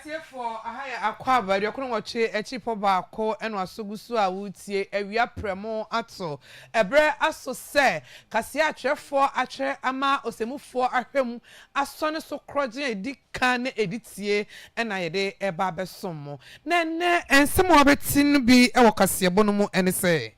Kasiebo ahaya Akwaaba de kono woche echipo baako eno asogusu a wutie awia premo ato ebre aso se Kasie atwefo atwe ama osemufo ahwem asone so kroje edikan editie ena yede eba besom na ne ensem obetin bi e wo Kasiebo no mu ene se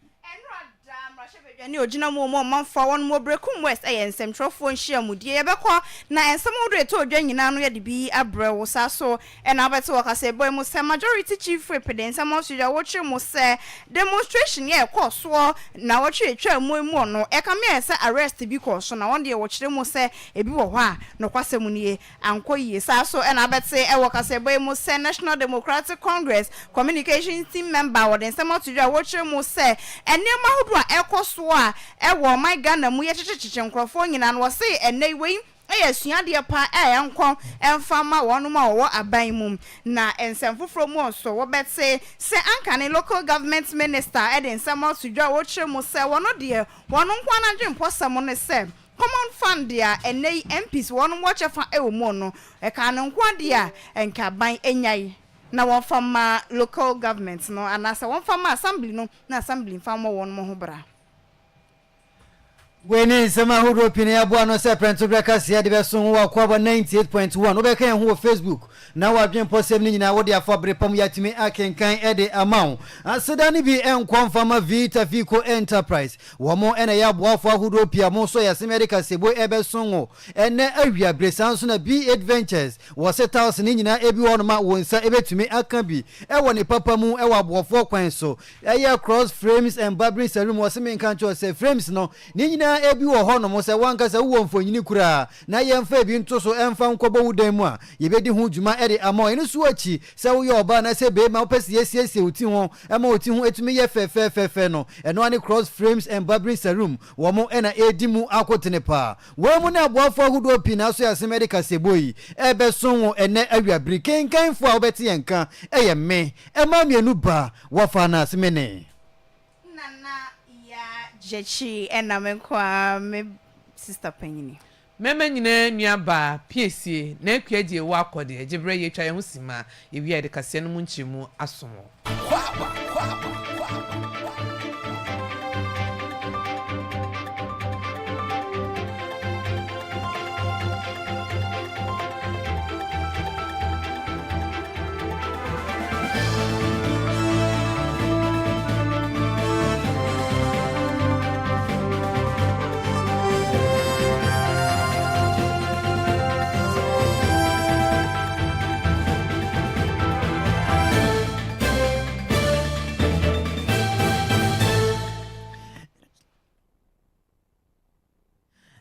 ni ogina mo manfa won mo brekum west ensem trofo nhia mudie ye bekọ na ensem odre to odwa nyina no ye de bi abrewo sa so na abete wo Kasiebo mu se majority chief repedence am so ya wo twe mu se demonstration ye kọ so na wo twe twa mu no e ka me se arrest bi kọ so na won de wo kire mu se ebi wo ho a no kwasem nie anko yi sa so na abete wo Kasiebo mu se National Democratic Congress communication team member wo de ensem to ya wo twe mu se enema hodo a ekọ so ewo my Ghana mu ye chichichi nkrofo nyina no se enei wei suade pa enkon emfama wonu ma wo aban mum na ensemfofro mu so wo betse se ankane local government minister ensem asudwa wo kire mu se wono de wonu nkwa na dwemposam ne se common fund dia enei MPs wonu wo chefa ewo mu no e ka no nkwa dia enka ban enyai na won fama local government no anasa won fama assembly no na assembly fama wonu mo ho bra Wene sama hudo pine abo ano se prento breka sia de beso ho Akwaaba 98.1 obeka ho Facebook na wadwen posem ni nyina wode afabre pam yatimi akenkan ede amount aseda ni bi enkwamfama Vita Fico Enterprise womo ena ya boafo hudo pia mo so yaseme Kasiebo ebeso ho ene awia bresanso na B Adventures wo setals ni nyina ebi wono ma wonsa ebetumi aka bi ewo ne papa mu ewo aboafo kwan so eye cross frames and barbering salon wo se menkan cho se frames no ni nyina ebi wo hono mo se wanka se wo mfonyini kura na yemfa ebi nto so emfa nkobo wudan mu a yebedi hu djuma ede amo ene so achi se wo ye oba na se be ma opese yesiesie oti ho ema oti ho etumi ye fe no eno ani cross frames and barbering salon wo mo ena edimu akotene pa wo mu na aboafo ahudo pi na so yaseme Kasiebo yi ebe so ene awia briken kan fo a obeti yenka eye me ema mienu ba wo fa na semene jechi enamenkwa me sister penyini meme nyina nuaba piesie na akuadie wo akode egibre ye twa ye husima ewi de Kasie no mu nchimu asomo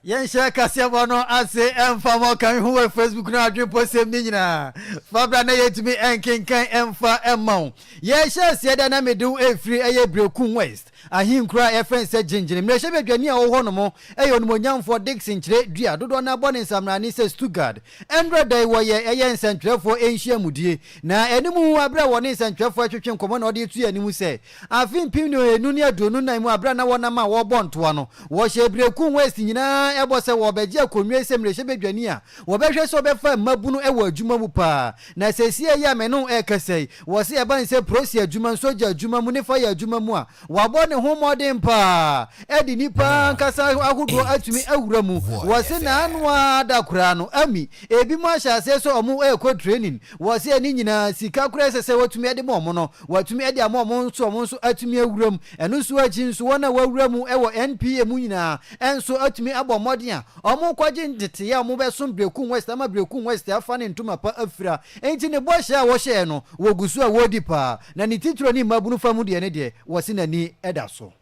Yensha Kasiebo no ase emfa mo kan hu Facebook na adwen posem ni nyina fabra na yetimi enkenkan emfa emma yensha sieda na medu efri eye brekum west ahinkura efense ginjini mrehye bedwani a wo ho no mo eyo no monyamfo Dixon kire dua dodo na bone nsamrani se Stuttgart endra dai wo ye eye nsantwefo enhia mudie na enimu abra woni nsantwefo atwetwe nkomo na ode tu animu se afin pim no enu ne adonu nan mu abra na wona ma wo bonto no wo hye brekum west nyina ebo se wo beje akonwie se mrehye bedwani a wo behwe so befa mabunu ewo adwuma mu pa na sesie ya meno ekasei wo se eba nse prosi adwuma soja adwuma mu ne fa ya adwuma mu a wo bone ho modern pa edi nipa nkasa ahudo atumi awura mu wo se na anwa da kura no ami ebi mu ahya se so omu ekọ training wo se ani nyina sika kura se watumi ede mo no watumi ede amomo nso atumi awura mu eno so achi nso wona wawura mu ewo NPA mu nyina enso atumi abo modern a omu kwaje ndete ya omu besom brekum west ama brekum west afa ne ntuma pa afira enti ne bohya wo hye no wo gusu a wodi pa na ni titro ni mabunu famu de ne de wo se nani eda so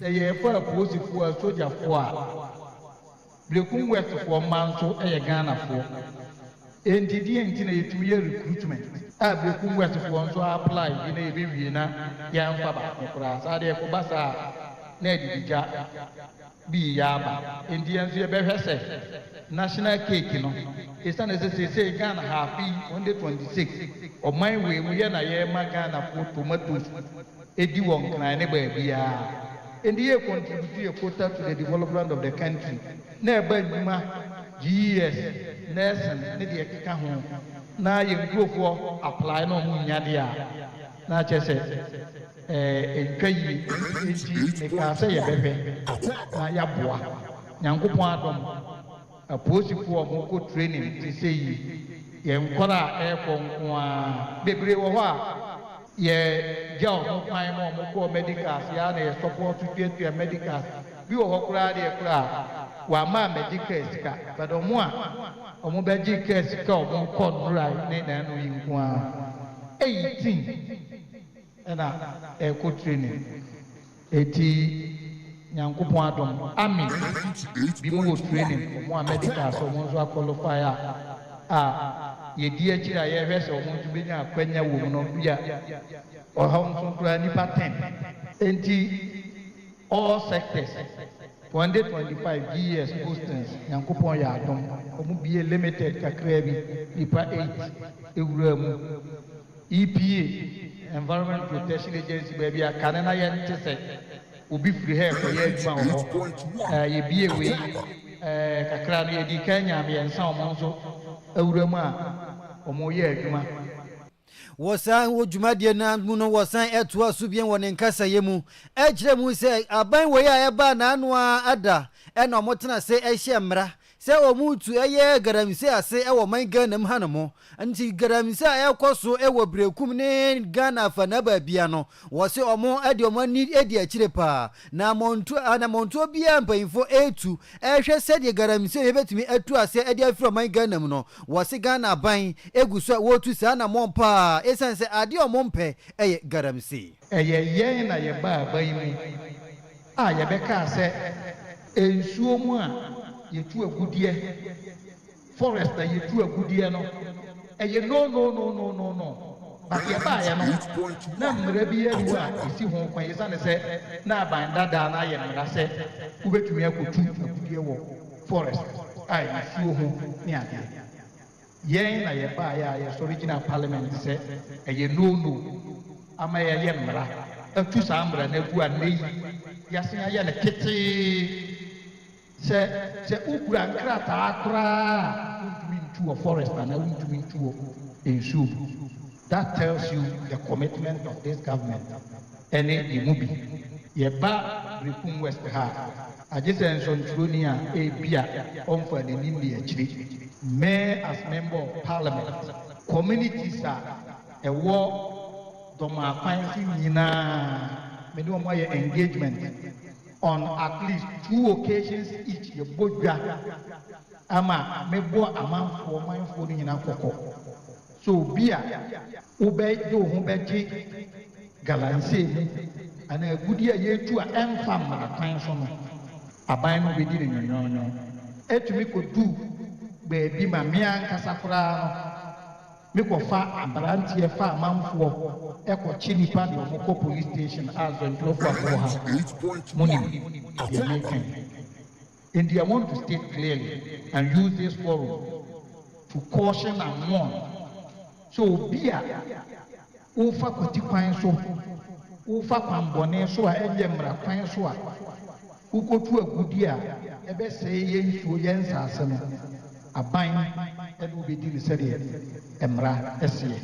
ye for police for soldier for brekum west for manso Ghana for entidi na yetumi recruitment a brekum west for so apply ina ebe wie na ya mfa ba kura sa de ko basa na edija bi ya ba indian so be hwese national cake no isa na say Ghana happy on the 26 of my way mu ye na ye ma Ghana for tomatoes edi won kan ne ba bia and they contribute a quota to the development of the country. Never GS nursing ne deɛ keka ho na yɛ nkurɔfoɔ apply na ɔmo nya deɛ a na kyerɛ sɛ ntwa yie nti mekaa sɛ yɛbɛhwɛ na yɛaboa nyankopɔn adɔm apolisifoɔ a ɔmo kɔ training te sɛ yi yɛn nkɔla a ɛrekɔ nko a bebree wɔ hɔ a yɛgya ɔmo kwan ma ɔmo kɔɔ medicals yɛa na yɛ support tuatua medicals bi wɔ hɔ koraa deɛ koraa wama medical sika but ɔmo a ɔmo bɛgye care sika ɔmo kɔ nnora ne nano yi nko a 18 ɛna ɛrekɔ training eti nyankopɔn adɔm ami bi mu wɔ training ɔmo a medicals ɔmo nso aqualify a yɛdi akyire a yɛhwɛ sɛ ɔmo nso bɛnya akwanya wɔ mu no bi a ɔha nso koraa nipa 10 enti all sectors 2025 GS postings nyankopɔn yɛ adɔm ɔmo bie limited kakraa bi nipa 8 ewura mu EPA Environment Protection Agency baabi a kane na yɛn te sɛ obi firi ha ɛkɔyɛ adwuma wɔ hɔ yɛbie wei kakra no yɛdi ka nya mmiɛnsa ɔmo nso ewura mu a ɔmo yɛ adwuma wɔsan wɔ dwumadeɛ no mu no wɔsan ɛtoa so bien wɔ ne nkasayɛ mu ɛkyerɛ mu sɛ aban wei a ɛbaa n'ano a ada ɛna ɔmo tena sɛ ɛhyɛ mmara sɛ ɔmo tu ɛyɛ garamse ase ɛwɔ man Ghana mu hanom nti garamse a ɛkɔ so ɛwɔ Brekum ne Ghana afa na baabia no wɔse ɔmo ɛde ɔmo ani ɛdi akyire paa na monto bia mpanyinfo etu ɛhwɛ sɛdeɛ garamse yɛbɛtumi atu ase ɛde afiri man Ghana mu no wɔse Ghana aban egu so wɔtu saa na mɔn paa esan sɛ ade ɔmo mpɛ ɛyɛ garamse ɛyɛ yɛn na yɛba aban mu a yɛbɛka sɛ nsuo mu a yɛtu agudeɛ forest na yɛtu agudeɛ no ɛyɛ no but yɛbaeɛ no na mmara bi aru a ɛsi ho kwan yɛsane sɛ na aban dadaa na ayɛ mmara sɛ wobɛtumi akɔtu agudeɛ wɔ forest a nsuo ho ne adeɛ yɛn na yɛbaeɛ a yɛsɔre gyina parliament sɛ ɛyɛ no ama yɛyɛ mmara atu saa mmara no agu a nnɛ yi yɛasen ayɛ no ketee sɛ ukura nkrataa koraa wontumi ntu wɔ forest anaa wontumi ntu wɔ nsuo that tells you the commitment of this government ɛne emu bi yɛba Brekum West ha agye sɛ nsɔntwerɛni a ebia ɔmfa n'anim ne akyire mayor as member of parliament communities a ɛwɔ dɔmakwan so nyinaa mede wɔn ayɛ engagement on at least 2 occasions each yɛbɔ ama mebɔ amanfoɔ manfoɔ no nyinaa kɔkɔ so obi a wobɛgye wo ho bɛgye galamsey mu anaa agudi a yɛtu a ɛmfa mmara kwan so no aban no bɛdi ne nwonwonwo ɛtumi kɔdu baabi ma mmea nkasa koraa no mekɔfa aberanteɛ fa amanfoɔ ɛkɔkye nipa de ɔmo kɔ police station a zɔntwerɛfoɔ akɔ ha monim deɛ meka and I want to state clearly and use this forum to caution and warn so be a wofa kwati kwan so wofa kwambɔne so a ɛnyɛ mmara kwan so a wokɔtu agudi a ɛbɛsɛe yɛn nsuo yɛn nsase no aban ɛne wobɛdi ne sɛdeɛ mmara ɛseɛ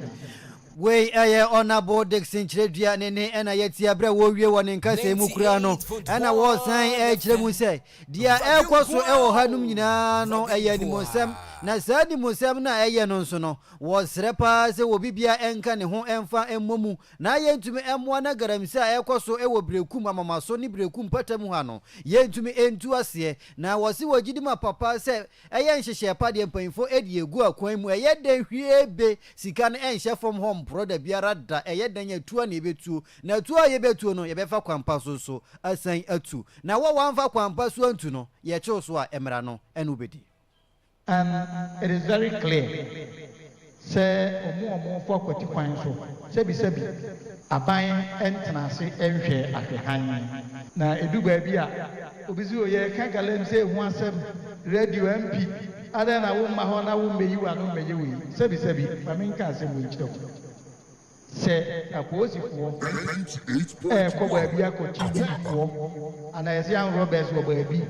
wei ɛyɛ honorable Dixon kyerɛdua ne ɛna yɛte abrɛ wɔwie wɔ ne nkasa mu kura no ɛna wɔsan ɛkyerɛ mu sɛ deɛ ɛkɔ so ɛwɔ hanom nyinaa no ɛyɛ animosɛm na saa animosɛm no a ɛyɛ no nso no wɔsrɛ paa sɛ wɔ bibia ɛnka ne ho ɛmfa ɛmmɔ mu na yɛntumi ɛmmoa na garamsey a ɛkɔ so ɛwɔ Brekum amamaso ne Brekum patamu ha no yɛntumi ɛntu aseɛ na wɔse wɔgyidi ma papa sɛ ɛyɛ nhyehyɛ pa deɛ mpanyinfo ɛde egu akwan mu ɛyɛ dɛn hwie be sika no ɛnhyɛ fam hɔ broda biara da ɛyɛ dan yɛtua na yɛbɛtuo na tuo a yɛbɛtuo no yɛbɛfa kwampa so asan atu na wɔwamfa kwampa so antu no yɛkyew so a ɛmra no ɛno bɛdi and it is very clear sɛ ɔmo fɔ akwati kwan so sɛbi aban ɛntena ase ɛnhwɛ ahwɛhan na edu baabi a obi si oyɛ ka galamsey ho asɛm radio MP ada na wo ma hɔ na wo meyi wa no meyi wei sɛbi maame nka asɛm wo nkyerɛ ko sɛ apolisifoɔ ɛkɔ baabi akɔkyi bifoɔ ana yɛsɛ yan robbers wɔ baabi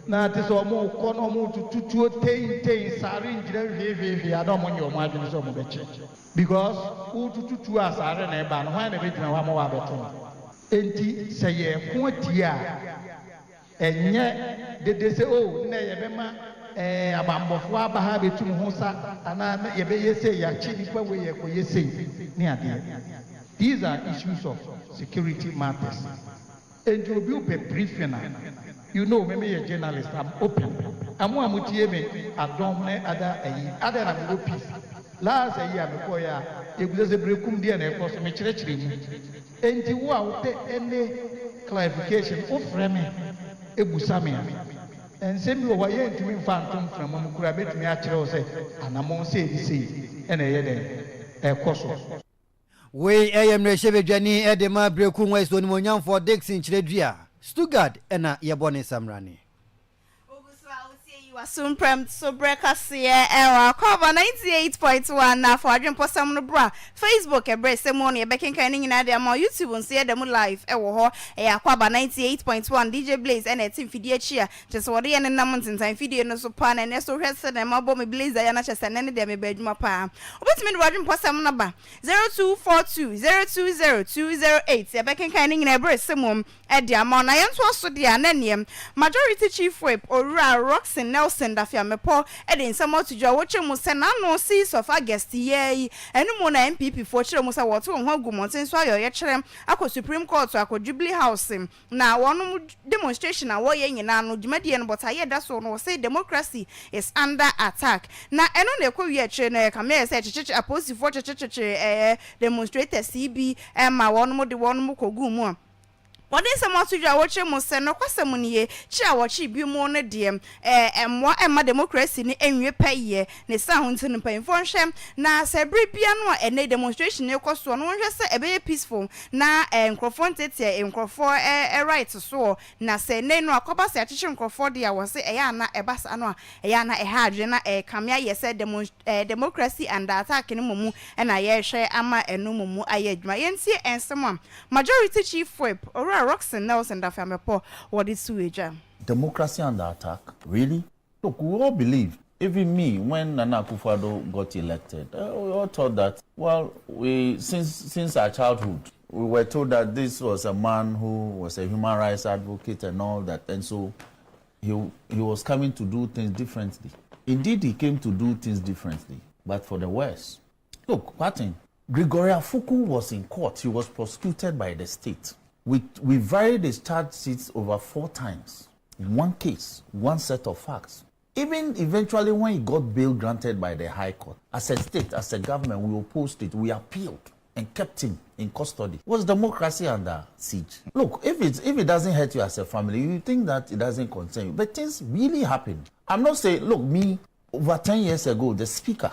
na te so mo ko no mo tutuo ten sare ngira hwehwehwe ada mo nye mo adwene so mo beche because who tutuo asare na eba no hwan na be gyina wa mo wa beto enti se ye ko atia enye de se o na ye be ma abambofo aba ha betum ho sa ana ye be yese ya chi nipa we ye ko yese ni ade. These are issues of security matters. And you will be briefing. You know, maybe a journalist, I'm open. I'm one with you, I don't know other than go peace. Last a year before, it was a breakum dear and across my church. And you out any clarification of Remy, a Busamia. And same way, I to me phantom from Mukurabet me actually say, and I'm on say the sea, and a coso. We am Resheve Jani Edema Brekum West on Monyam for Dixon Chredria, Stuttgart, and Yabone Samrani. Yiwasum prem so Kasiebo Akwaaba 98.1 na for adwen posam no bra Facebook ebrese mo ne bekin kan ni na de mo YouTube nse de mo live ewo ho Akwaaba 98.1 DJ Blaze and team fidie chia just wode ye nam ntentan fidie no so pa na ne so hwese na mabo me Blaze ya na chese ne de me badwuma pa obetimi de adwen posam no ba 0242020208 ye bekin kan ni na ebrese mo e de ama na ye nto so de ananiem majority chief whip Owura Roxin Nelson Dafia Mepo edin samo tujwa woche mu se na no 6 of August ye enu mu na MPP for chere mu sa woto ho agumonten so ayo ye chere akọ Supreme Court akọ Jubilee House na wonu demonstration na wo ye nyina no dwumadie no bota ye da so no say democracy is under attack na enu na ekọ wi chere na ka me say cheche aposifo cheche demonstrators CB ma wonu mu de wonu mu kogu mu What is a motujwa watch mo no kwasamuniye chia wachi bi mu no de emwa emma democracy ni enwe paye ne sa ho ntinu panfo nhwem na sebre bia no ene demonstration ne koso no nhwe se ebe peaceful na enkrofo ntete enkrofo right so na se ne no akoba se achichi enkrofo de ya wose eya na ebasa no eya na eha adwe na kamia ye se democracy and attack ni mumu na ye hwe ama enu mumu aye adwuma yentie ensem majority chief whip Roxin Nelson Dafia Mepo what is sueja. Democracy under attack? Really? Look, we all believe, even me, when Nana Akufo-Addo got elected, we all thought that, well, since our childhood, we were told that this was a man who was a human rights advocate and all that, and so he was coming to do things differently. Indeed, he came to do things differently, but for the worse. Look, Martin, Gregory Afuku was in court. He was prosecuted by the state. We varied his charge sheets over 4 times. One case, one set of facts. Even eventually when he got bail granted by the High Court, as a state, as a government, we opposed it. We appealed and kept him in custody. Was democracy under siege? Look, if it doesn't hurt you as a family, you think that it doesn't concern you. But things really happened. I'm not saying, look, me, over 10 years ago, the speaker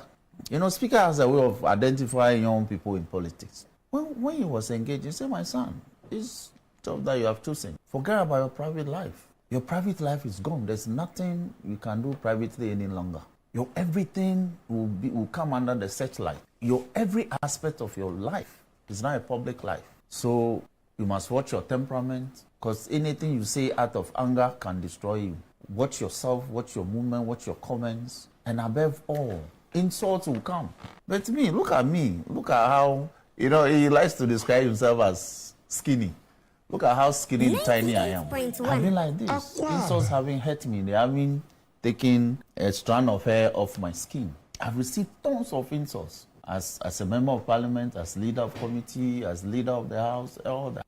has a way of identifying young people in politics. When he was engaged, he said, my son, it's tough that you have chosen. Forget about your private life. Your private life is gone. There's nothing you can do privately any longer. Your everything will come under the searchlight. Your every aspect of your life is now a public life. So you must watch your temperament, because anything you say out of anger can destroy you. Watch yourself, watch your movement, watch your comments, and above all, insults will come. But me, look at how, he likes to describe himself as skinny. Look at how skinny and tiny I am. I've been like this. Insults having hurt me. They haven't taken a strand of hair off my skin. I've received tons of insults as a member of parliament, as leader of committee, as leader of the house, all that.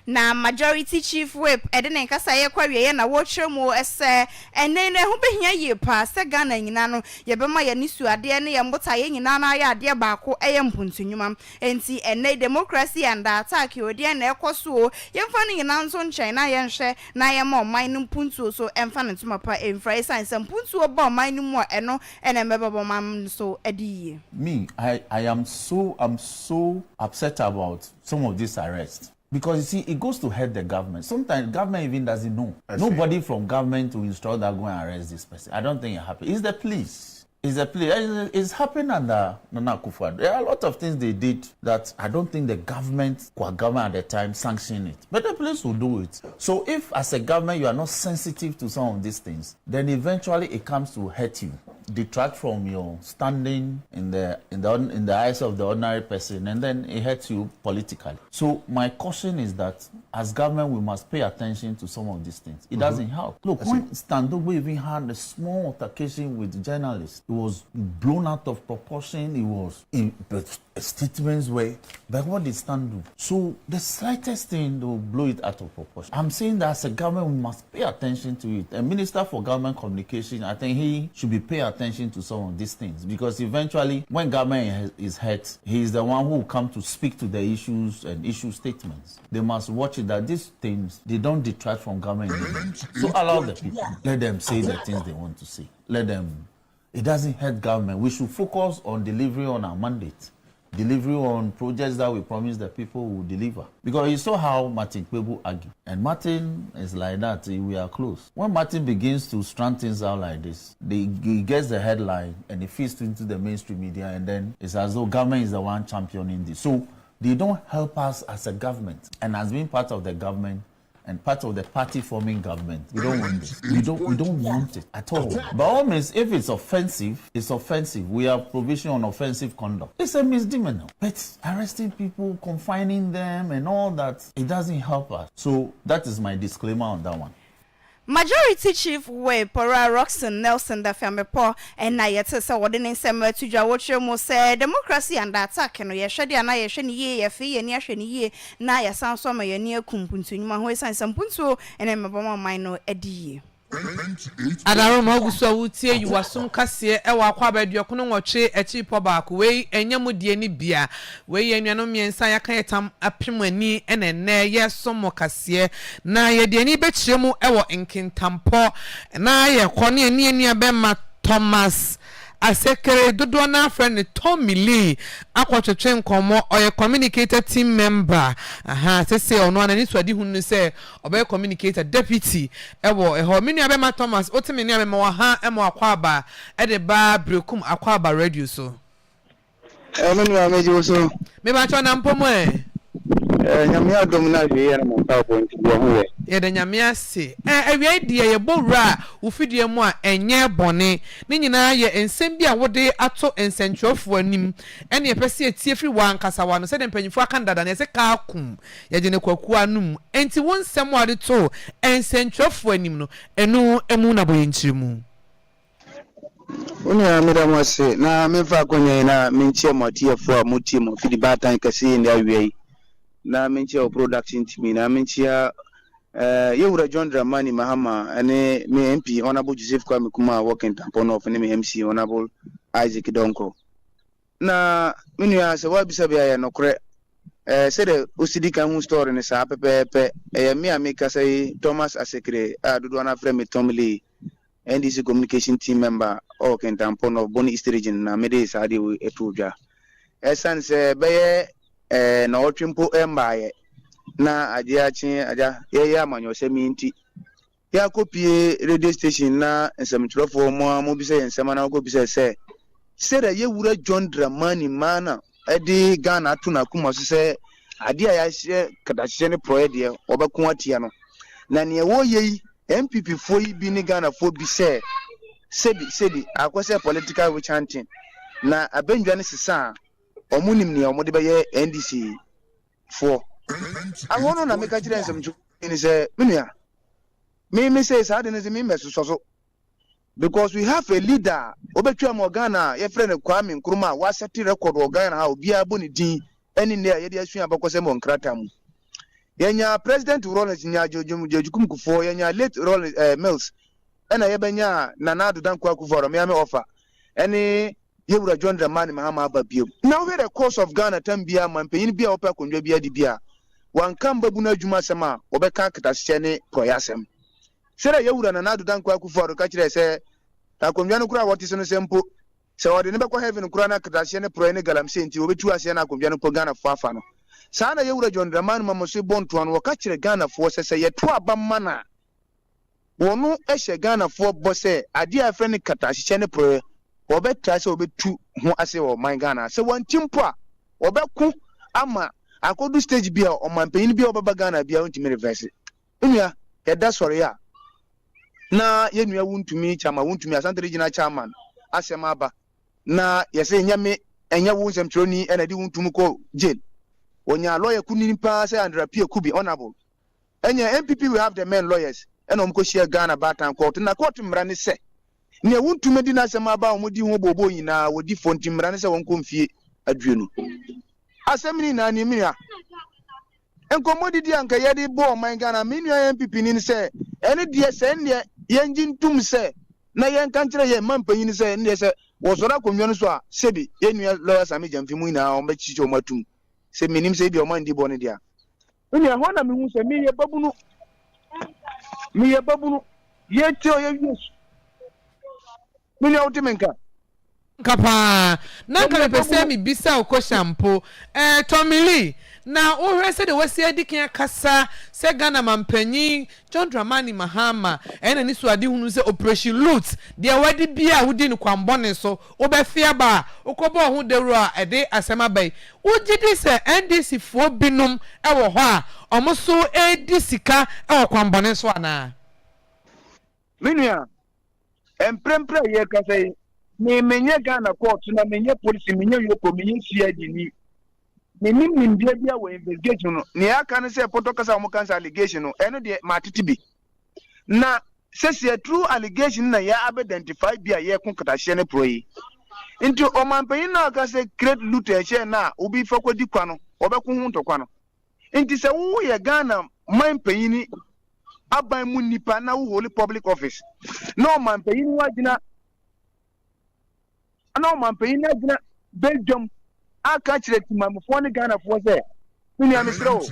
Na majority chief whip edene nkasa ye kwawie ye na wohwe mu ese enen ho behia ye pa se Ghana nyina no ye bema ye nisu ade ne ye mbota ye nyina na ya ade baako eye mpuntunwuma enti ene democracy and attack odi na ekoso ye mfa ne nyina nso nchen na ye nhwe na ye ma oman no mpuntu so emfa ne ntuma pa emfra science mpuntu oba oman no mu eno ene mebebo mam so adiye. Me, I'm so upset about some of these arrests. Because you see, it goes to hurt the government. Sometimes government even doesn't know. Nobody from government will instruct that go and arrest this person. I don't think it happens. It's the police. It's a play. It's happened under Nana Akufo-Addo. There are a lot of things they did that I don't think the government at the time sanctioned it. But the police will do it. So if as a government you are not sensitive to some of these things, then eventually it comes to hurt you, detract from your standing in the eyes of the ordinary person, and then it hurts you politically. So my caution is that as government we must pay attention to some of these things. It doesn't help. Look, when Standogo even had a small altercation with journalists, it was blown out of proportion. It was in statements were, but what did Stan do? So the slightest thing, they will blow it out of proportion. I'm saying that as a government, we must pay attention to it. A minister for government communication, I think he should be paying attention to some of these things, because eventually, when government is hurt, he is the one who will come to speak to the issues and issue statements. They must watch it that these things, they don't detract from government. So allow the people, let them say the things they want to say. Let them. It doesn't hurt government. We should focus on delivery on our mandate. Delivery on projects that we promise the people will deliver. Because you saw how Martin Kpebu argued. And Martin is like that, we are close. When Martin begins to strand things out like this, he gets the headline and it feeds into the mainstream media, and then it's as though government is the one championing this. So they don't help us as a government. And as being part of the government, and part of the party forming government, we don't want this. We don't want it at all. By all means, if it's offensive, it's offensive. We have provision on offensive conduct. It's a misdemeanor. But arresting people, confining them, and all that, it doesn't help us. So that is my disclaimer on that one. Majority Chief Way Pora Roxon Nelson da Famepo and na yet say what in summer to Jawocho mo say democracy and attack and ye shadi and I shani ye fi and yashani ye na ya sound so my near kumpuntu ma ho san sampuntu and mabama mino edi. Adaro maguso wutie Yiwasum Kasiebo ewa Akwaaba duokono nwoche echi po baako we enyam die ni bia we yenuanom miensa yakan yetam apemani enenne ye somo Kasiebo na ye de ni bechiemu ewo nkintampo na ye kone ani abema Thomas Asekere dodo na friend Tommy Lee akwotwetwe nkomo oye communicator team member say ono anani swadi hunu say obe communicator deputy ewo eho menu abema Thomas otimeni abema wa ha emo Akwaaba de ba brekum Akwaaba radio so menu ameji so me ba cho na mpomo nyame adom na hwe na mo pa point bo ho ye de nyame ase awie die ye bowra ufidie mu a enye bone ni nyina ye ensem bi a wode ato ensentwofo anim ene ye pese etie firi wankasa wa no se de mpanyifo akandada na se ka akum ye de ne kwaku anum enti wonsem wade to ensentwofo anim no enu emu na boyenchirimu Oni amira mo se na mefa konya na menchie motiefo a motimo fidi batan kase ndi awie na menchie production team na menchie Yewura John Dramani Mahama ane me MP Honorable Joseph Kwame Kuma working tampon of me MC Honorable Isaac Donko na minu ya se wa bisa bia ya nokre se de osidika hu story ne sa pepepe me ameka say Thomas Asekre dodo na frame Tommy Lee NDC communication team member working tampon of Boni East region na me dey sa de etudwa esan se beye na otwimpo embaye na aja ye amanyo seminti ya kopie radio station na nsemtrofo mo bi se nsema na ko bi se da Yewura John Dramani mana edi Ghana tuna kuma so se ade ya hye kadahye ne project ye obekun atia no na ne wo ye MPP fo yi bi ni Ghana fo bi se sebi akwose political witch hunting na abendwa ne sesa omunim ne omode be ye NDC fo I want to make a chance in say, Minia. Me say, I didn't mean so because we have a leader, Obetua Morgana, your friend Kwame Nkrumah, was a record or Ghana, how be a bonny D, any near Yediashin Abakosemo Kratam. Yenya President Rollins in Yajukum for Yenya late Rollins Mills, and I Ebenya Nana Dankwaku for a Miami offer. Any Yewura John Dramani Mahama Babio. Now, we're the course of Ghana, Tambia, Mampin, Bia Opa Kundabia Dibia. Wan kamba buna juma sama obeka katashene proyasem sera Yewura na nadu dankwa kufaru kachire se akomjanu kura woti no sempo se wode ne bekwa heaven kura na katashene proyene galamse nti obetu ase na akomjanu po Ghana fafa no sana Yewura John Dramani mamoso bonto an wakachire Ghana fo se yeto abamana wono ehye Ghana fo bose ade afre ne katashene proye wɔbɛtra sɛ wɔbɛtu ho ase wɔ ɔman Ghana sɛ wɔnti mpo a wɔbɛko ama akɔdu stage bi a ɔmanpanyin bi a ɔbɛba Ghana bi a wɔntumi reverse nnua yɛda sɔre a na yɛnua wontumi chama wontumi Asante Regional chairman asɛm aba na yɛsɛ nyame ɛnyɛ wo nsɛmtwerɛni ɛna de wontumi kɔ jail onya lawyer kunini pa sɛ Andra P Kubi honorable ɛnyɛ MPP we have the men lawyers ɛna ɔmkɔ hyia Ghana Batan court na court mmara ne sɛ ne wontumi di na asɛm aba ɔmodi ho bobo nyinaa wodi fonti mmara ne sɛ wɔnkɔ mfie aduonu asɛm ni na ni minia enkomodidi anka yɛde bɔ ɔman Ghana menua MPP ni sɛ ɛne deɛ sɛ ne yɛngyi ntum sɛ na yɛnka nkyerɛ yɛ mampanyin sɛ ne sɛ wɔsɔra konwa no so a sebi yɛnua lawyers ame jamfi mu nyinaa ɔmbɛkyikyɛ ɔmatum sɛ menim sɛ bi ɔman di bɔ ne dia menua hɔ na mehu sɛ meyɛ babunu yɛtio yɛwies menua wote menka kapa na ka pese mi bisa o shampoo Tomili na o hwe se de wasi adikin kasa se Ghana mampanyin John Dramani Mahama ena ni so ade hunu se operation loot de wadi bia wodi ni kwambone so obefia ba okobo ho dewro a ede asema bai ugidi se NDC fo binom ewo ho a omo so edi sika ewo kwambone so ana minua emprempre ye kasa menye Ghana court na menye police menye yoko menye CID ni menim bia bia wo investigation no ne aka ne say protocol mo cancer allegation no eno de matitibi na say true allegation na ya identify bia ye konkatahye ne pro yi nti o manpanyin na aka say create loot e share na obi fakodi kwa no obekun hu ntokwa no nti say wo ye Ghana manpanyin aban mu nipa na wo holy public office no manpanyin wagina ana manpanyin na gina Belgium aka kire timamfo ne Ghana fo say mini amistro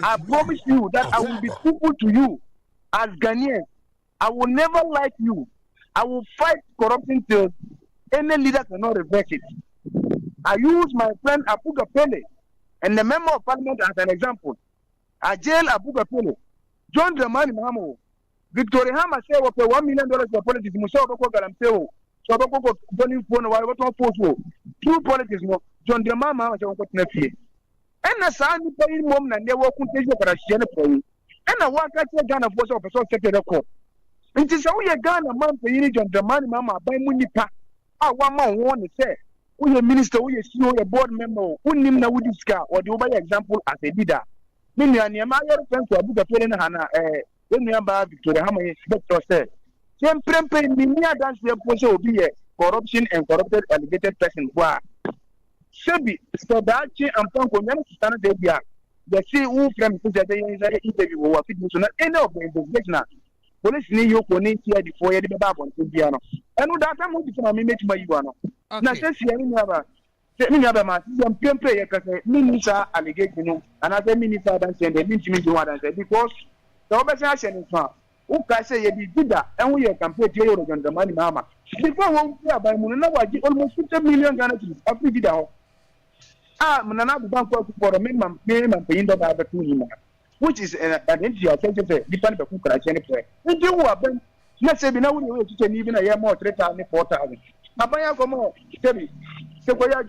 I promise you that I will be faithful to you as Ghanaians. I will never like you. I will fight corruption till any leader cannot reverse it. I use my friend Apuga Pele and the member of parliament as an example. I jail Apuga Pele, John Dramani Mahama, Victoria Hama say what $1 million for politics, Musa Boko Galamseo, so Boko Bonin Phone, while what on force, true politics, John Dramani Mahama, next year. And the son pay mom and they walk on the Shana for you. And I walk at Ghana for so second record. It is how you Ghana man for you, John Dramani Mama, by Munipa. I want my one to say. We a minister, we a CEO, a board member, who name na would discuss or the by example as a leader. Many are near my friends to Abuga Pelen Hana, when we are Victoria Hama, Spector said. Same prempe, Minia dance the opposition will be a corruption and corrupted alleged person. Why? Sebi, so that and Panko, stand there. They see who from the interview or fit to any of the investigation. Police need you for need here before you back on Tibiano. And that time will become a minute by Iguano. Now, since you never must play a minister allegation, another minister than send the ministry to what I said because the organization is far. Who can say you did that and we can pay Jay on the money, Mama. Before one year by Munana, almost 50 million Ghana after did out. Munana bank for a minimum paying the $2 which is an entity of different people anyway. And you are then, let's say, now we can even a year more 3,000, 4,000. Abaya como Sebi, Sequoia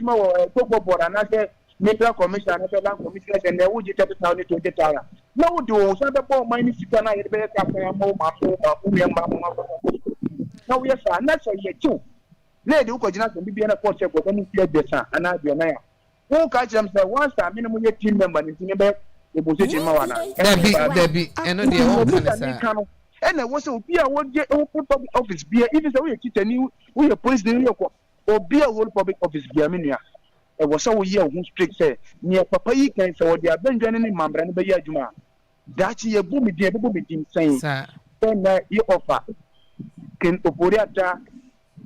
Coco Board, and I said, Metro Commission, and Land Commission, and they would get 20,000. No, do some of the money, Sicana, now, yes, I'm not saying yet too. Lady who could not be in a court with any clear better, and I be a man. Who catch themselves once a minimum team member in the position Debbie, and no dear, and I was be a public office beer, even though we teach a new, we are police New York, or be a whole public office beer minia. It was so year who strict say, near Papa can say, they are Benjamin Mamma and Bayajuma. That's your boom, dear boom, saying, then you offer. Can Oporiata,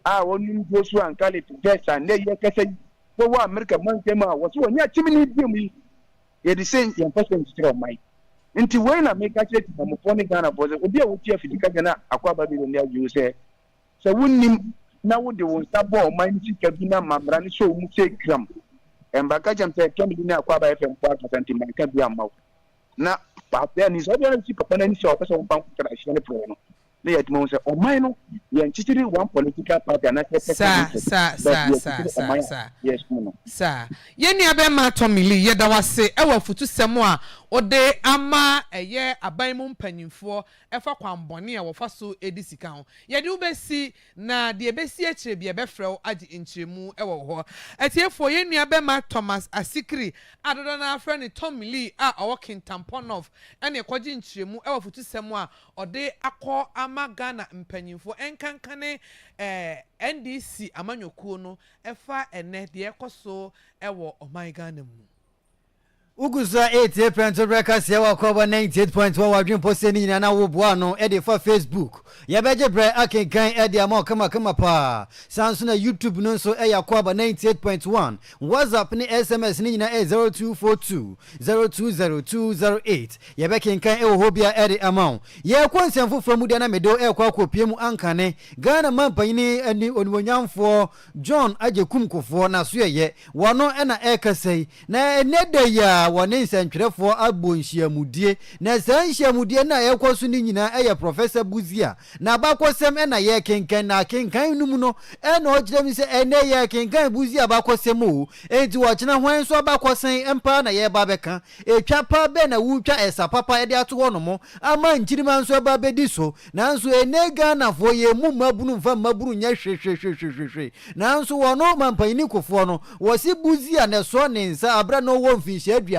I want you to go and call it death and lay your cassette. For what America Montema was one year, chimney, me. You're the same young person to my. Until when I make a check from a phone Ghana was a dear with you, Akwaaba you say. So when now would the one stop ball, mind Cabina, Mambrani, so much take gram. And Bakajam said, Tommy Akwaaba FM 4% in my Cabia mouth. Now, but then is obviously upon any shop as on Pump Trash and a prono. na yɛ tuma sɛ ɔman no yɛn kyikyiri one political party and sa yɛn nua bɛ ma Tomili yɛda wase ɛwɔ futusɛm a ɔde ama ɛyɛ aban mu mpanyinfoɔ ɛfa kwanbɔne a wɔfa so edi sika ho yɛde wobɛsi na deɛ bɛsi akyire bi ɛbɛfrɛ wo agye nkyerɛmu ɛwɔ hɔ ɛtiefo yɛn nua bɛ ma Thomas Asikiri adodo na afrɛ ne Tomili a ɔwɔ Kintamponov ɛne ɛkɔgye nkyerɛmu ɛwɔ futusɛm a ɔde akɔ ama Ghana mpanyinfoɔ ɛnkankane NDC amanyokuo no ɛfa ɛnɛ deɛ ɛkɔ so ɛwɔ ɔman Ghana mu Ugusa 88.3 Kasiebo Akwaaba 98.1 wadwen post ni nyina na wo boa no e de fa Facebook ya beje bre akenkan e de ama kama pa sanso na YouTube no so e Akwaaba 98.1 WhatsApp ni SMS ni nyina e 0242 020208 ya be kenkan e wo hobia e de ama ye konsem foforo mu de na medo e kwa kopie mu ankane Ghana mampanyini ani onwonyamfo John Ajekum Kofo na so ye wono e na e kasai na enede ya wone nsentwerefo abonhyiamudie na sanhyiamudie na yekoso ni nyina eye Professor Buzia na bakosem na ye kenkan na kenkan num no na ogirem se ene ye kenkan Buzia bakosem o enti wo kyena hwan so bakosen empa na ye ba beka etwa pa be na wutwa esa papa ede ato wono mo ama nkirima nso ba bedi so nanso ene Ghana fo ye mu mabunu mfa maburu nya hwehwehwehwehwe nanso wono mampanyini kofo no wo si Buzia na so ne nsa abra no wo mfinhye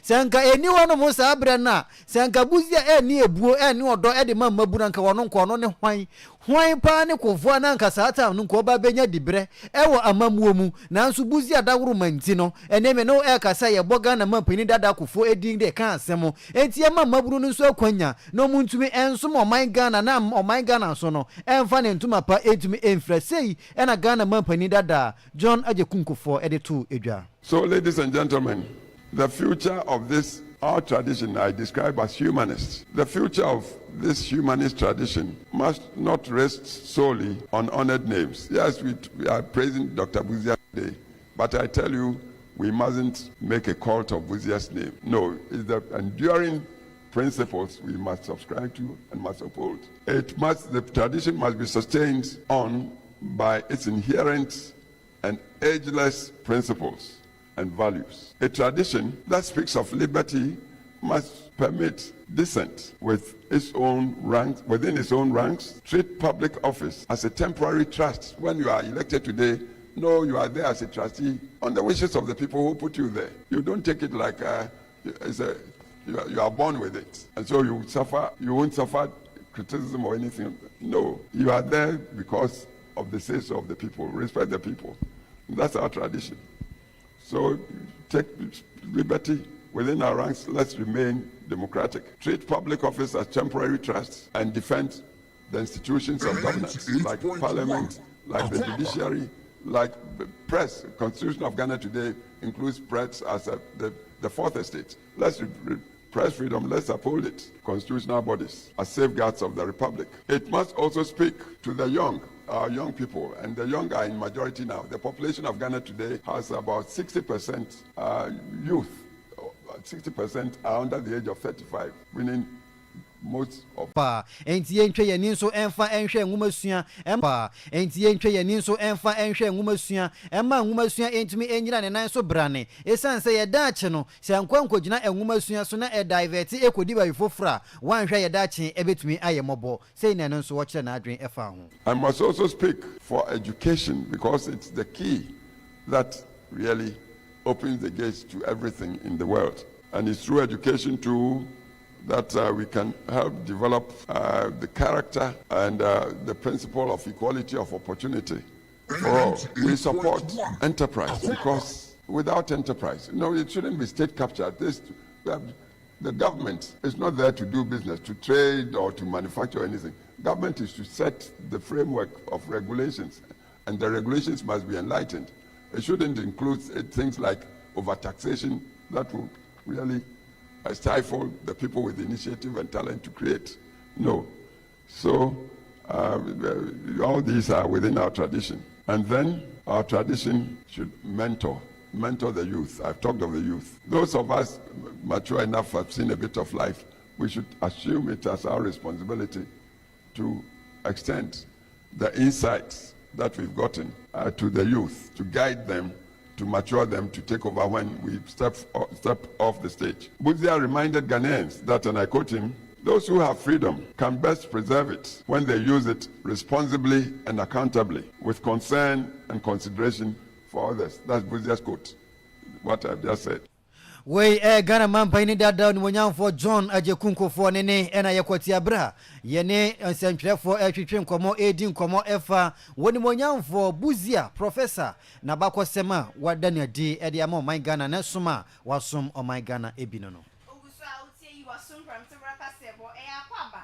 sanka eni wono mo sa abre na sanka Buzia eni ebuo eni odo e de mamabu na nka wono nko no ne hwan pa ne kofo na nka saata no nko ba benya dibre ewo amamuo mu nanso Buzia daworo manti no ene me no e kasa ye boga na mampani dada kofo edin de kan asem enti e mamaburu no nso akwanya no muntumi enso mo man Ghana na oman Ghana so no emfa ne ntuma pa etumi enfra sei e na Ghana mampani dada John Ajekum Kofo e de to edwa. So ladies and gentlemen, the future of this, our tradition, I describe as humanist. The future of this humanist tradition must not rest solely on honored names. Yes, we are praising Dr. Buzia today, but I tell you, we mustn't make a cult of Buzia's name. No, it's the enduring principles we must subscribe to and must uphold. The tradition must be sustained on by its inherent and ageless principles and values. A tradition that speaks of liberty must permit dissent within its own ranks, treat public office as a temporary trust. When you are elected today, no, you are there as a trustee on the wishes of the people who put you there. You don't take it like you are born with it, and so you won't suffer criticism or anything. No, you are there because of the say so of the people. Respect the people. That's our tradition. So take liberty within our ranks. Let's remain democratic. Treat public office as temporary trusts and defend the institutions of governance, like parliament, like the judiciary, like the press. The Constitution of Ghana today includes press as the fourth estate. Let's press freedom, let's uphold it. Constitutional bodies as safeguards of the republic. It must also speak to the young, our young people, and the young are in majority now. The population of Ghana today has about 60% youth. 60% are under the age of 35, meaning most of enti entwe yani so enfa enhwe nwumasua empa enti entwe yani so enfa enhwe nwumasua emma nwumasua entumi enyira ne nan so brane esanse ye daache no se ankwankogina enwumasua so na e divert ekodi ba fofra wanhwe ye daache ebetumi ayemobo sei ne no so wo kire na adwen efa ho. I must also speak for education because it's the key that really opens the gates to everything in the world, and it's through education too that we can help develop the character and the principle of equality of opportunity for all. We support enterprise because without enterprise, it shouldn't be state captured. The government is not there to do business, to trade or to manufacture anything. Government is to set the framework of regulations, and the regulations must be enlightened. It shouldn't include things like overtaxation that will really stifle the people with initiative and talent to create. No. So all these are within our tradition. And then our tradition should mentor the youth. I've talked of the youth. Those of us mature enough have seen a bit of life. We should assume it as our responsibility to extend the insights that we've gotten to the youth, to guide them, to mature them, to take over when we step off the stage. Buzia reminded Ghanaians that, and I quote him, those who have freedom can best preserve it when they use it responsibly and accountably, with concern and consideration for others. That's Buzia's quote, what I've just said. We Ghana man paini dada ni monyam for John Ajekunko for nene ena yakwati abra yene nsentwe for etwetwe nkomo edi nkomo efa woni monyam for Buzia professor na bakosema wadani di edi ama my Ghana na suma wasum o my Ghana ebino no Oguso a utie Yiwasum from Kasiebo Akwaaba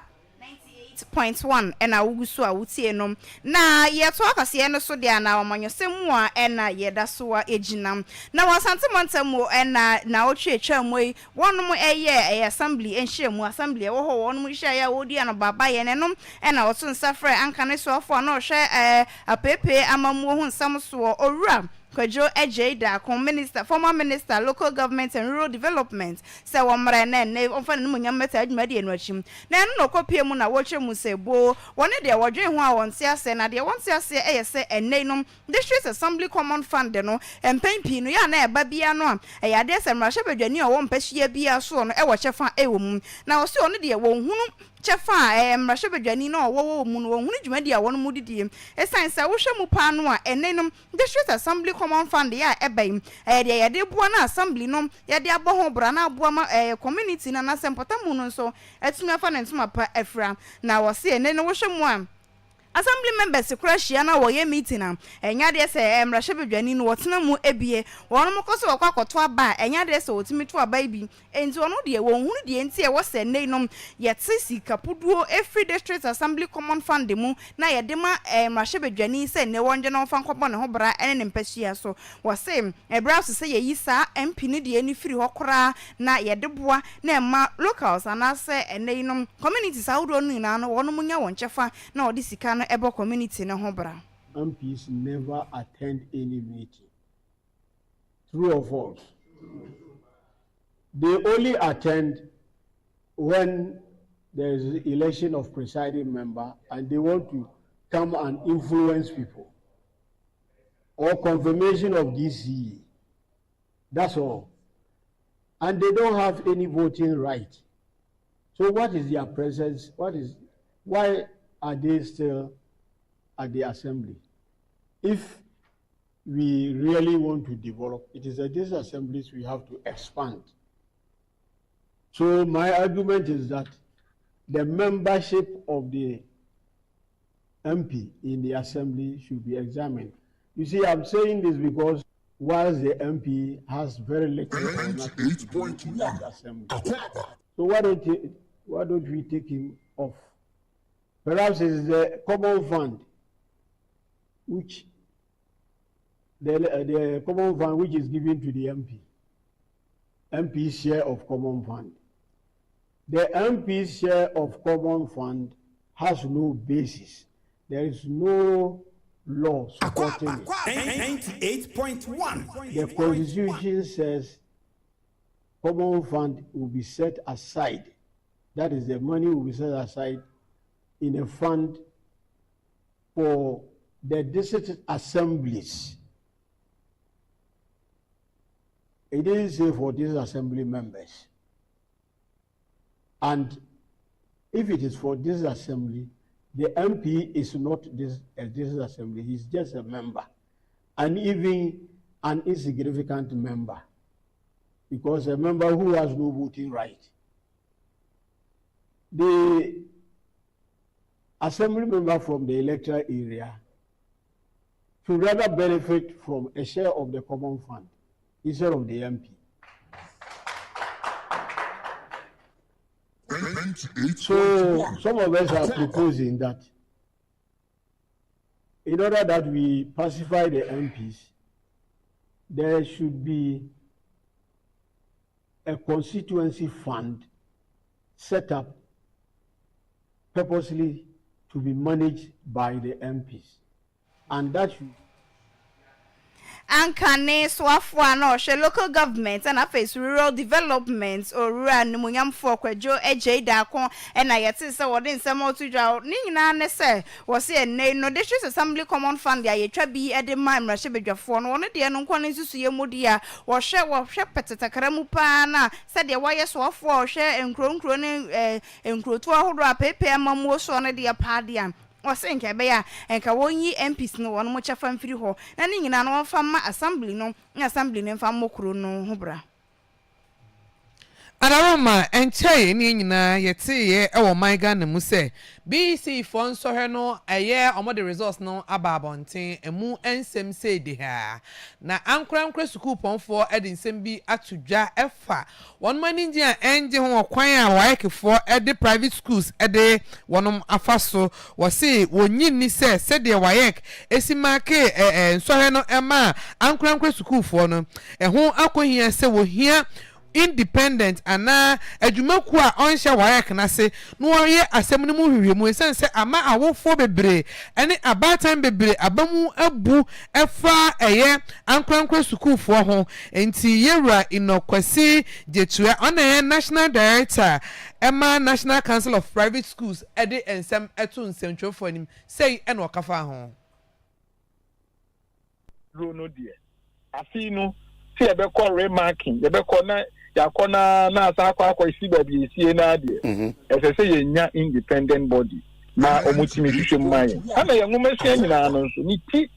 98.1 ena uguso a utie no na yeto akase no so dia na omanyosemu a ena yeda so a eginam na wasante montamo ena na otwetwa moi wonom eye assembly enhyiamu assembly wo ho wonom hye ya wodi ana baba ye nenom ena woto nsafre anka ne so afo na ohwe apepe amamu ho nsam so owura Kwajo Ejeda, Minister, former Minister, Local Government and Rural Development. Say one ne offer no munya meta adwumadi enwachim. Na no kopie mu na woche mu se bo. One de wodwen ho a wonte ase na de wonte ase se enenum. District Assembly Common Fund no empempi no ya na eba bia no a ya de se mrahye badwani a wo mpahia bia so no e wo chefa e wo mu. Na wo se ono de wo hunu chefa mrahye badwani no wo mu no hunu dwumadi a wono mu didie. Esanse wo hwe mu pa no a enenum District Assembly Common Fund ya ebem de de boa na assembly no ya de aboho bra na aboa ma community na na sempota mu no so etumi afa na ntuma pa afra na wo se ene no wo hwe mu a Assembly members crash ya na wo ye meeting na enya de se mrahye bedwani no wotena mu ebie wono mokoso wakwakoto aba enya de se wotimi to aba bi enti wono de wo hunu de enti e wo se nei no yete sika puduo every district assembly common fund mu na ye de ma mrahye bedwani se ne wonje no fa nkobɔ ne ho bra ene ne mpahia so wo se ebra se ye yisa MP ne de ani firi hokora na ye de boa na ma locals anase enei no communities awdo no ina no wono munya wonchefa na odi sika ebo community na hobra. MPs never attend any meeting. True or false? They only attend when there is election of presiding member and they want to come and influence people or confirmation of DCE. That's all. And they don't have any voting right. So what is their presence? Why are they still at the assembly? If we really want to develop, it is at these assemblies we have to expand. So my argument is that the membership of the MP in the assembly should be examined. You see, I'm saying this because whilst the MP has very little in that assembly, so why don't we take him off? Perhaps it's the common fund, which the common fund which is given to the MP's share of common fund. The MP's share of common fund has no basis. There is no law supporting it. 98.1. The Constitution says common fund will be set aside. That is, the money will be set aside in a fund for the district assemblies. It didn't say for these assembly members. And if it is for this assembly, the MP is not this assembly, he's just a member. And even an insignificant member. Because a member who has no voting right. The assembly member from the electoral area should rather benefit from a share of the common fund instead of the MP. So some of us are proposing that in order that we pacify the MPs, there should be a constituency fund set up purposely to be managed by the MPs. And that should ankane soafo na ohwe local government and face rural development or rural nimunyamfo kwadwo ejeda kon na yete se wode nsem otudwa ni nyina ne se wo se enne no district assembly common fund ya yetwa bi ede man mrahye bedwafo no won de no nkon nsusu ye mudi a wo hwe petetakara mu pa na se de waye soafo ohwe enkro ne enkroto ahodo apepe amamuo so ne de pa de a osenke be ya enka wonyi MPs no won mo chafa mfiri ho na ni nyina no wonfa ma assembly no mfa mokro no ho bra Anaroma encheye ni nyina yeteye ewo maiga na mu se BC for nsohwe no eye omo the resource no ababonten emu ensem se de ha na ankra school ponfo edinsem bi atudwa efa won mani ngia enje ho kwan a waekefo ede private schools ede wonom afaso wo se wonyin ni se de waek esimake nsohwe no ema ankra school fo no eho akohia se wo hia independent ana adwumaku a onhye wayak na se no oye asem no mu hwehwemu esense ama awofo bebre ene abatan bebre abamu abu efa eye ankwankwa sukufo ho enti yewra inokwasi jetua ona national director Emma National Council of Private Schools ede ensem etu nsentwofo nim sei ene okafa ho no die afino se ebe call remarking ebe call na yakona na akwa isi baby isi na ade ese se yenya independent body na omutimi hwehwe mmaye ana ye nwomase nyina no nso ni ti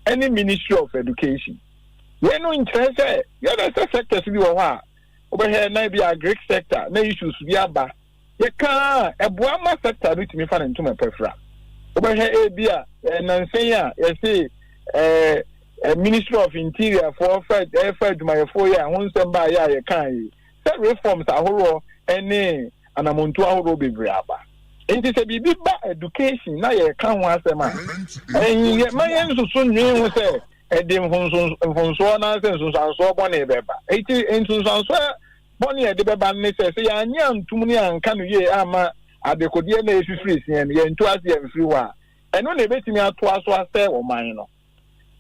any Ministry of Education we no interest ye na sectors bi wo ha obehe na bi agric sector na issues bi aba ye ka eboa ma sector no timi fa na ntoma pefra obehe bi a na nsen a ye se Ministry of Interior for Fed my 4 year won samba ya ye kan say reforms ahoro ene anamontu ahoro bebre aba enti se bibi ba education na ye kan ho asema ye mayen susu nwe ho se ede mfonso na se nsunsanso bone beba enti nsunsanso bone ede beba ne se ya anya ntum ni anka no ye ama adekodie na efifiri sien ye ntu ase ye mfiri wa eno na ebetimi ato aso ase wo man no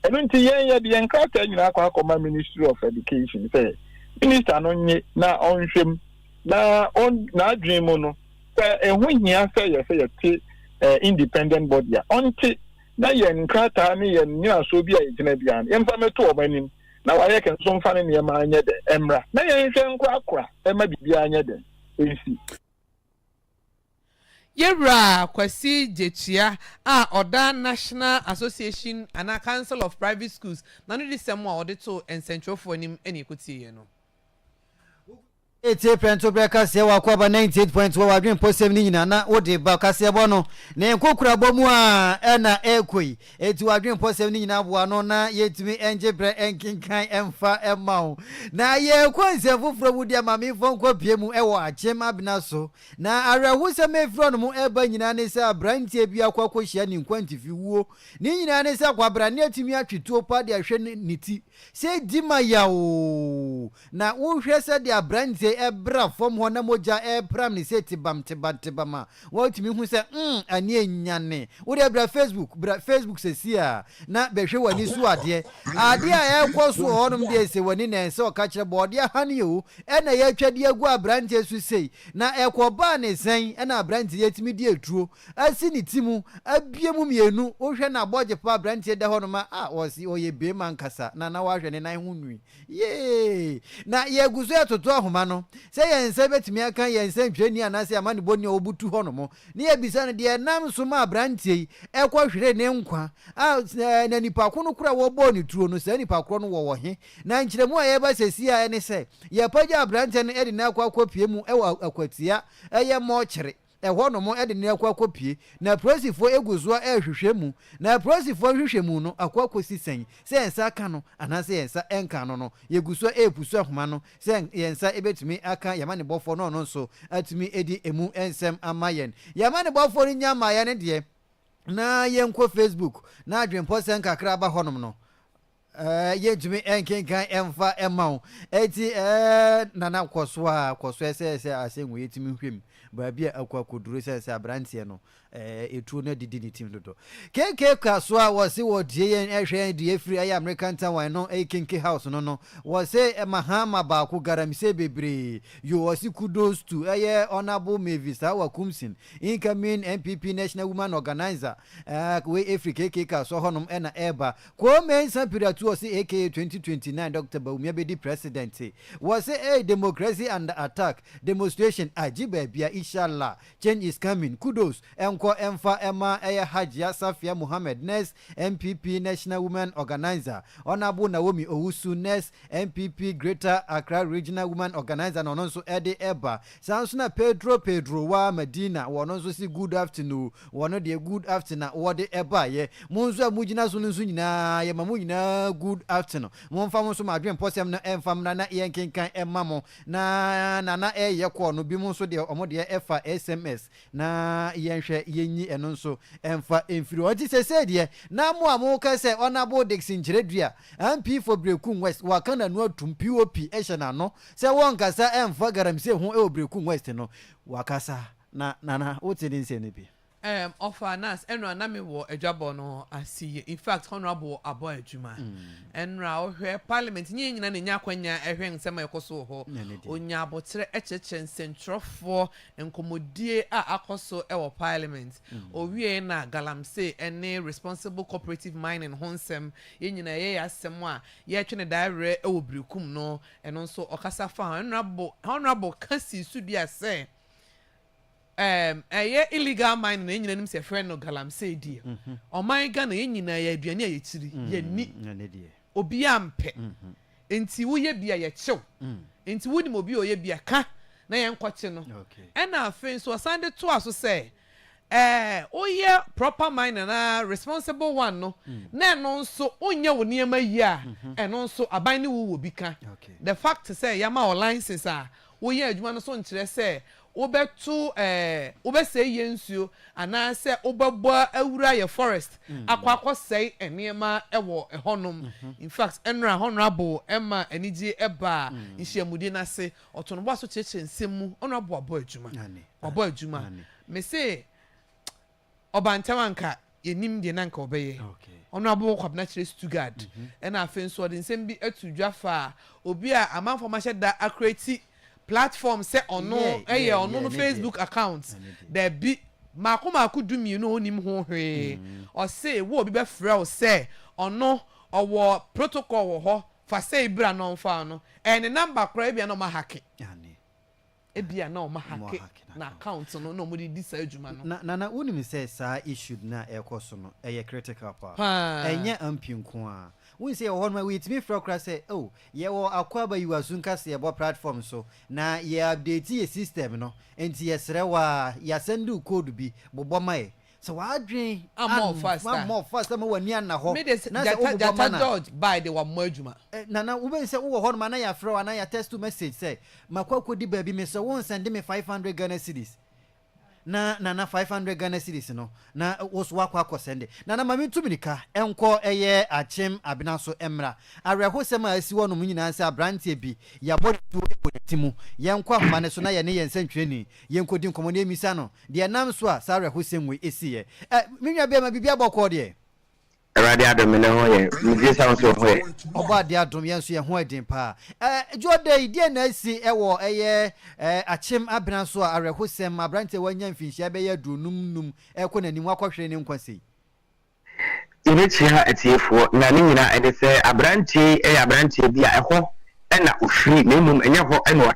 enunti ye de enkrata nyina akoma Ministry of Education say minister no nye na onhwem na on na adwemu no ehu hia say ye ti independent body a onti na ye enkrata ne ye nyina so bi a yegina bia emfa meto obanim na wa ye ken so mfa ne ma anye de emra na ye nhwe nkwa akora ema bibia anye de ensi Yewra kwasi jetua a oda National Association and a Council of Private Schools na no disem a odito ensentrofo nim eni kotiye no Ete pento breka se wa Akwaaba 98.1 wadwen posem ni nyina na wode ba Kasiebo no na enkokura bomu a na ekoi eti wadwen posem ni nyina boa no na yetimi enje bre enkinkan emfa emma na ye kwanse foforo wudi amame fonko piemu ewo achem abina so na arehu se mefro no mu eba nyina ne se abrantie bia kwakohia ni nkwantifi wuo ni nyina ne se Akwaaba ne atimi atwetuo pa de ahwe niti se dima yawo na wonhwe se de abrantie ebra fom ho na moja pram ni se tibama wotimi hu se ani enyane wo de bra Facebook se sia na behwe wani su ade a ekoso honum de se wani na se o ka kire bode hane o na ye twade agu abrantie su sei na ekoba ne sen na abrantie yetimi di etuo asi ni timu abiemu mienu wo hwe na boje pa abrantie de honoma wosi oye be man kasa na wahwe ne nan hu nwi ye na ye guzo etoto ahoma no se yense betimi aka yense ntwani anase amane boni obutu honomo ne ye bisa ne de nam so ma abrantie ekwohwere ne nkwa na nipa kono kura wo boni tuo no se nipa kro no wo he na nkyeremu a ye ba sesi a ne se ye pagya abrantie ne edi na akwa mu ewo akwatia eye mo kyere eho no mo ede ne akwa na prosifo eguzo ehwehwemu na prosifo hwehwemu no akwakosi sen se ensa aka no anase ensa enka no yeguso epusu ahoma no se yensa ebetumi aka yamane bofo no nso atumi edi emu ensem amayen yamane bofo ni nyama ya ne de na yenko Facebook na adwempo sen kakra ba honom no Yentumi enkenkan emfa emau eti nana kwoswa ese asengu yetimi hwem ba bia akwa koduro ese abrantie no etu na didi ni team dodo keke kaswa wose wodie yen ehwe die free ay American town no kenke house no wose mahama ba ko garamise bebre yo wose kudos to honorable Mavis Awakumsin incoming MPP National Women Organizer we Africa keke kaswa honom na eba ko mensa period to wose AK 2029 Dr. Baumia be the president wose democracy under attack demonstration ajiba bia inshallah change is coming kudos Ko emfa ema Hajia Safia Muhammad Nes MPP National Women Organizer Honorable Naomi Owusu Nes MPP Greater Accra Regional Women Organizer no nso ede eba sansuna Pedro wa Medina wono nso si good afternoon wono de good afternoon wode eba ye munzo amugina so nso nyina ye mamu nyina good afternoon monfa mo so madwen posem no emfam na yenkenkan emamo na ye ko no bi mo so de omode efa SMS na yenhwe yenyi eno nso emfa emfiri oti sese de na mo amuka se Honorable Dixon Chiredua MP for Brekum West wakana no atum POP ehye no se won kasa emfa garamse ho e Brekum West no wakasa na oti din se ne bi offer nas enra na me wo adwabo no asiye in fact honorable abo adwuma enra ohwe parliament nyina na nya kwanya ehwe nsema ekoso ho onya abotre echechen centrofo enkomodie a akoso ewo parliament owie na galamse ene responsible cooperative mining honsem nyina ye asem a ye twene daire ewo Brekum no eno nso okasa fa honorable kasi sudua se illegal mining na nyina nim se friend no galamse die oman Ghana nyina ya aduane ayetiri ye ni obi ampe enti wo ye bia ye chew enti wo nim obi o ye bia ka na ye nkwache no ena afen so sande to aso se oye proper mining na responsible one no na no nso onye wo niam yi a eno nso aban ne wo bi ka the fact say yama o license a wo ye adwuma no so nkire se obetu obese yensuo ana se obebo awura ye forest akwakọ sei enema ewo ehonom in fact enra honorable emma eniji eba nhyiamudi na se otonobo aso cheche nsemu honorable abo adwuma me say obantawanka yenim de nanka obeye honorable kwabna chere Stuttgart ena afenso de nsem bi atudwafa obi a amanfo ma hyeda accurate platform say ono no Facebook account there be maku dumi no onim ho hwe o say wo obi be frɛ o say ono owo protocol wo ho fa say bra no mfa no and number kra bia no ma hake ebia na o ma hake na account no mo di sa adwuma no na unim say sa issue na ekoso no critical part enye ampinko a we say on my with me for say oh ye wo Akwaaba Yiwasum Kasiebo platform so na ye update ye system no enti yesre wa ya sendu code bi boboma so wadwen more faster ma wani na ho na data dodge by the one adwuma na we say wo ho na ya frɛ na ya text message say makwakwo di ba bi me so won send me 500 Ghana cedis na 500 Ghana cedis no na was wakwa sende na mami tuminika enko eye achem abina so emra areho sema asi wono munyina se abrantie bi ya body to etimu yenko ahoma ne so na ye ne yensantwani yenko di nkomo na emisa no de nam so a sa areho semwe esiye menwa be ma bibia bokọ de Erade adom ne ho ye mudi sa so ho ye oba de adom yenso ye ho adin pa jode die na asi ewo eye achem abena so arehosem abrante wanya mfinhia be ye dunum ekonanim akwahwere ne nkwasei ibechi ha etiefo na ne nyina ede se abrante bia eho na ofiri na mum enye ho na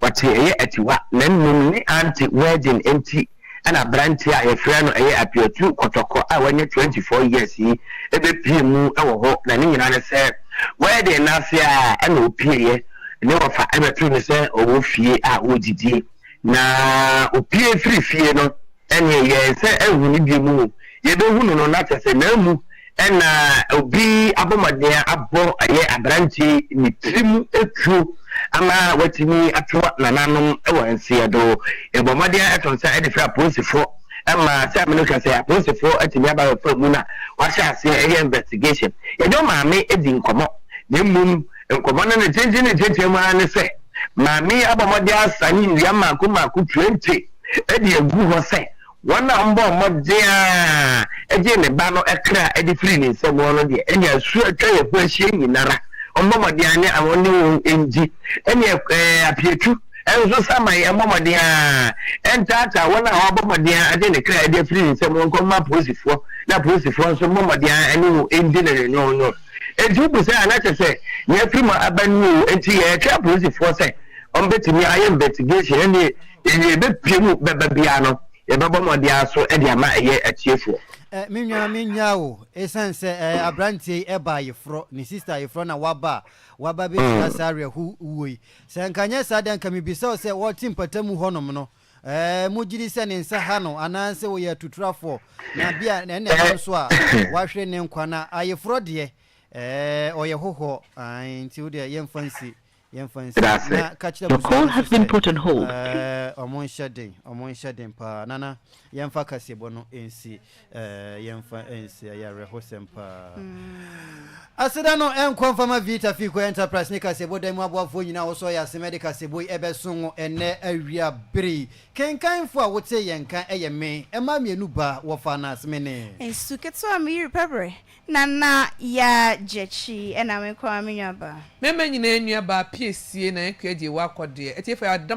wate eye etiwa na mum ni anti wedding enti ana branch a yefra no eye apiotu kotoko a wanye 24 years yi ebe pie mu ewo ho na ne nyina ne se wedding na se a na opie ye ne wofa ebe tu ne se owo fie a odidie na opie free fie no ene ye se ehuni bi mu ye be hunu no na tese na mu ena obi abomaden abo eye abranchi ni trimu etu ama watimi atwa nananom ewo ense do ebomaden atonsa edefra police fo ama say me ka say police for atimi aba for mu na wa sha say investigation e do maame edi nkomo na mum nkomo na ne tete mu ana say maame abamode asani ndua mako 20 edi egu ho say wana mbo modia eje ne ba no ekra edi free ni nsem no de enya su atwa ye ho ahie nyinara ombo modia ne awone wo enji enya apietu enzo sama ye modia entata wana obo modia ade ne kra edi free ni nsem nko ma posifo na posifo nso modia ene wo enji ne no eju bu se anache se ye free ma abanu enti ye twa posifo se ombetimi aye investigation ene ye be piemu bebia no yebaba modia so e dia ma eye achiefo minwa o esanse abrantie eba yefro ni sister yefro na waba be asare hu uwoi se nkanye sada nka mibisa se woti mpatamu honom no mujiri se ne nsa ha no ananse wo ya tuturafo na bia na ne so a wahwe ne nkwana ayefro de oye hoho nti wo de yemfansi Your call has been put on hold. Omon shading pa nana yemfa Kasiebo no ensi yemfa ensi ya rehosempa asida no enkonfama vita fiko enterprise ni Kasiebo dem aboafo nyina wo so ya semedi Kasiebo ebesungo ene awia bri kenkanfo a wote yenkan eyeme ema mienu ba wo fanas mene ensuketo ami repebre nana ya jechi ena me kwa minyaba meme nyina enua ba piesie na ekwaje wakode etiefa adam